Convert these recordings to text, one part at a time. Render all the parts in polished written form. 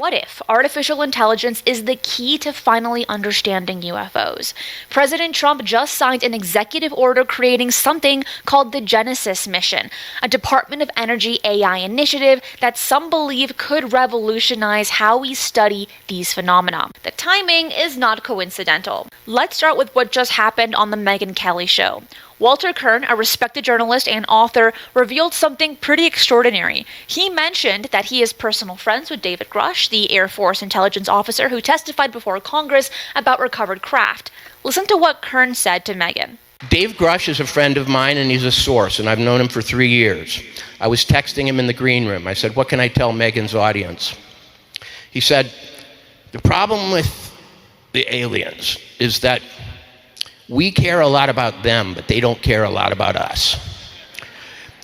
What if artificial intelligence is the key to finally understanding UFOs? President Trump just signed an executive order creating something called the Genesis mission, a Department of Energy AI initiative that some believe could revolutionize how we study these phenomena. The timing is not coincidental. Let's start with what just happened on the Megyn Kelly show. Walter Kern, a respected journalist and author, revealed something pretty extraordinary. He mentioned that he is personal friends with David Grush, the Air Force intelligence officer who testified before Congress about recovered craft. Listen to what Kern said to Megyn. Dave Grush is a friend of mine, and he's a source, and I've known him for 3 years. I was texting him in the green room. I said, "What can I tell Megyn's audience?" He said, "The problem with the aliens is that we care a lot about them, but they don't care a lot about us."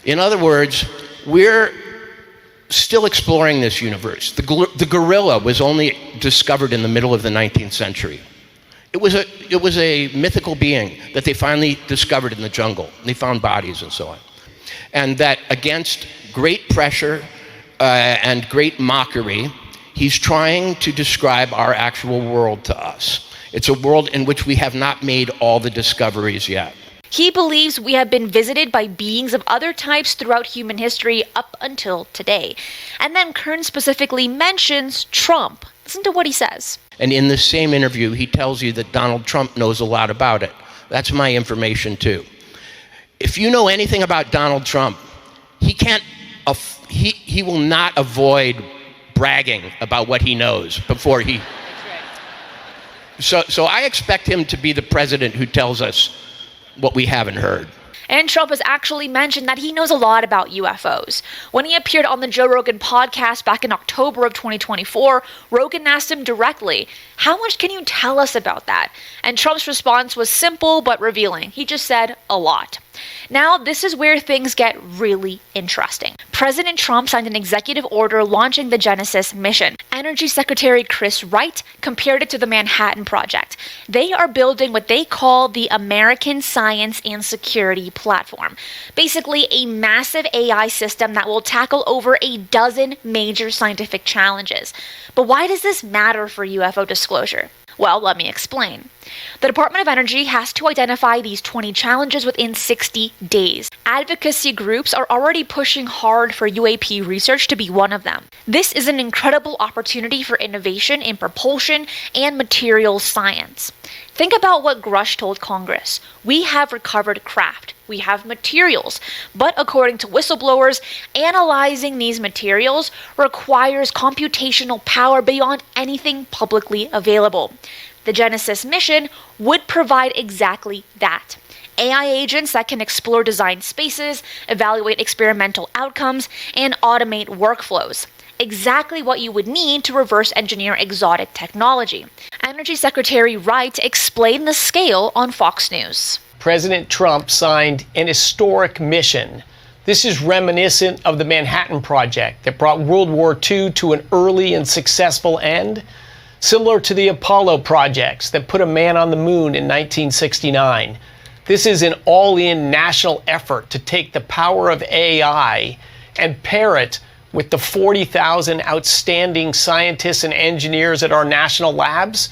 In other words, we're still exploring this universe. The gorilla was only discovered in the middle of the 19th century. It was a mythical being that they finally discovered in the jungle. They found bodies and so on. And that against great pressure and great mockery, he's trying to describe our actual world to us. It's a world in which we have not made all the discoveries yet. He believes we have been visited by beings of other types throughout human history up until today. And then Kern specifically mentions Trump. Listen to what he says. And in the same interview, he tells you that Donald Trump knows a lot about it. That's my information too. If you know anything about Donald Trump, he will not avoid bragging about what he knows before he... So I expect him to be the president who tells us what we haven't heard. And Trump has actually mentioned that he knows a lot about UFOs. When he appeared on the Joe Rogan podcast back in October of 2024, Rogan asked him directly, "How much can you tell us about that?" And Trump's response was simple but revealing. He just said, "A lot." Now, this is where things get really interesting. President Trump signed an executive order launching the Genesis mission. Energy Secretary Chris Wright compared it to the Manhattan Project. They are building what they call the American Science and Security Platform. Basically, a massive AI system that will tackle over a dozen major scientific challenges. But why does this matter for UFO disclosure? Well, let me explain. The Department of Energy has to identify these 20 challenges within 60 days. Advocacy groups are already pushing hard for UAP research to be one of them. This is an incredible opportunity for innovation in propulsion and materials science. Think about what Grush told Congress. We have recovered craft. We have materials. But according to whistleblowers, analyzing these materials requires computational power beyond anything publicly available. The Genesis mission would provide exactly that. AI agents that can explore designed spaces, evaluate experimental outcomes, and automate workflows. Exactly what you would need to reverse engineer exotic technology. Energy Secretary Wright explained the scale on Fox News. President Trump signed an historic mission. This is reminiscent of the Manhattan Project that brought World War II to an early and successful end, similar to the Apollo projects that put a man on the moon in 1969. This is an all-in national effort to take the power of AI and pair it with the 40,000 outstanding scientists and engineers at our national labs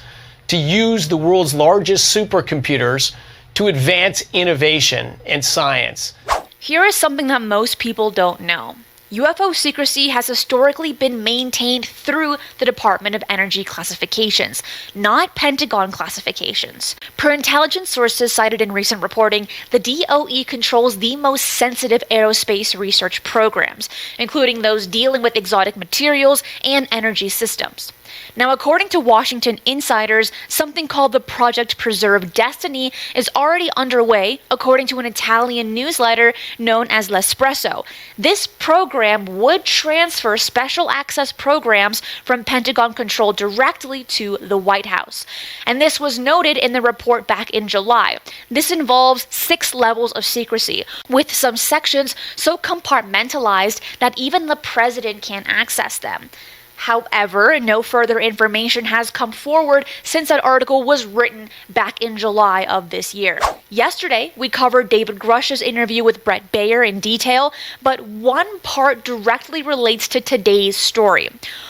to use the world's largest supercomputers to advance innovation and science. Here is something that most people don't know. UFO secrecy has historically been maintained through the Department of Energy classifications, not Pentagon classifications. Per intelligence sources cited in recent reporting, the DOE controls the most sensitive aerospace research programs, including those dealing with exotic materials and energy systems. Now, according to Washington insiders, something called the Project Preserve Destiny is already underway, according to an Italian newsletter known as L'Espresso. This program would transfer special access programs from Pentagon control directly to the White House. And this was noted in the report back in July. This involves 6 levels of secrecy, with some sections so compartmentalized that even the president can't access them. However, no further information has come forward since that article was written back in July of this year. Yesterday, we covered David Grush's interview with Brett Baer in detail, but one part directly relates to today's story.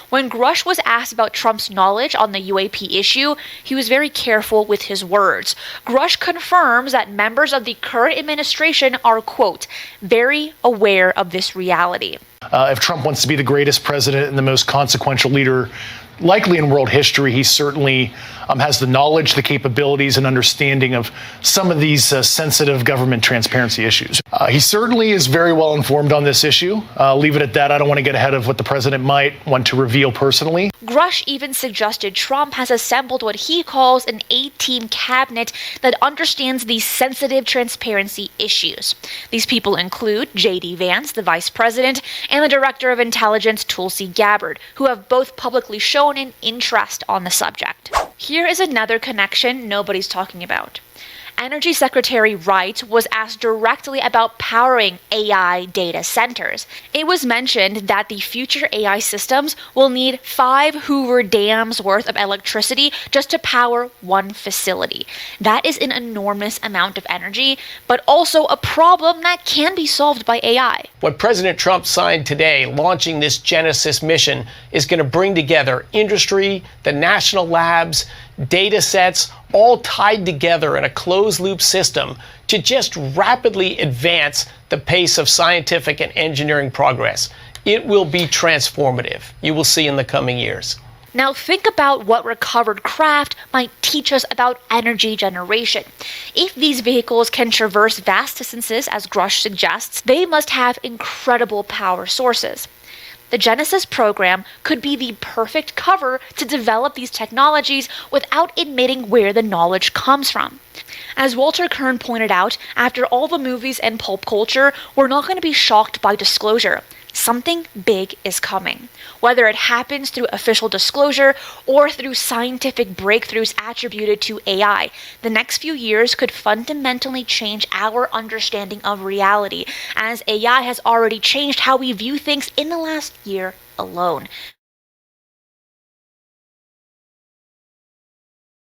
When Grush was asked about Trump's knowledge on the UAP issue, he was very careful with his words. Grush confirms that members of the current administration are, quote, very aware of this reality. If Trump wants to be the greatest president and the most consequential leader likely in world history, he certainly has the knowledge, the capabilities, and understanding of some of these sensitive government transparency issues. He certainly is very well informed on this issue. Leave it at that. I don't want to get ahead of what the president might want to reveal personally. Grush even suggested Trump has assembled what he calls an A-team cabinet that understands these sensitive transparency issues. These people include J.D. Vance, the vice president, and the director of intelligence, Tulsi Gabbard, who have both publicly shown an interest on the subject. Here is another connection nobody's talking about. Energy Secretary Wright was asked directly about powering AI data centers. It was mentioned that the future AI systems will need 5 Hoover Dams worth of electricity just to power one facility. That is an enormous amount of energy, but also a problem that can be solved by AI. What President Trump signed today, launching this Genesis mission, is going to bring together industry, the national labs, data sets, all tied together in a closed-loop system to just rapidly advance the pace of scientific and engineering progress. It will be transformative. You will see in the coming years. Now think about what recovered craft might teach us about energy generation. If these vehicles can traverse vast distances, as Grush suggests, they must have incredible power sources. The Genesis program could be the perfect cover to develop these technologies without admitting where the knowledge comes from. As Walter Kern pointed out, after all the movies and pulp culture, we're not going to be shocked by disclosure. Something big is coming. Whether it happens through official disclosure or through scientific breakthroughs attributed to AI, the next few years could fundamentally change our understanding of reality, as AI has already changed how we view things in the last year alone.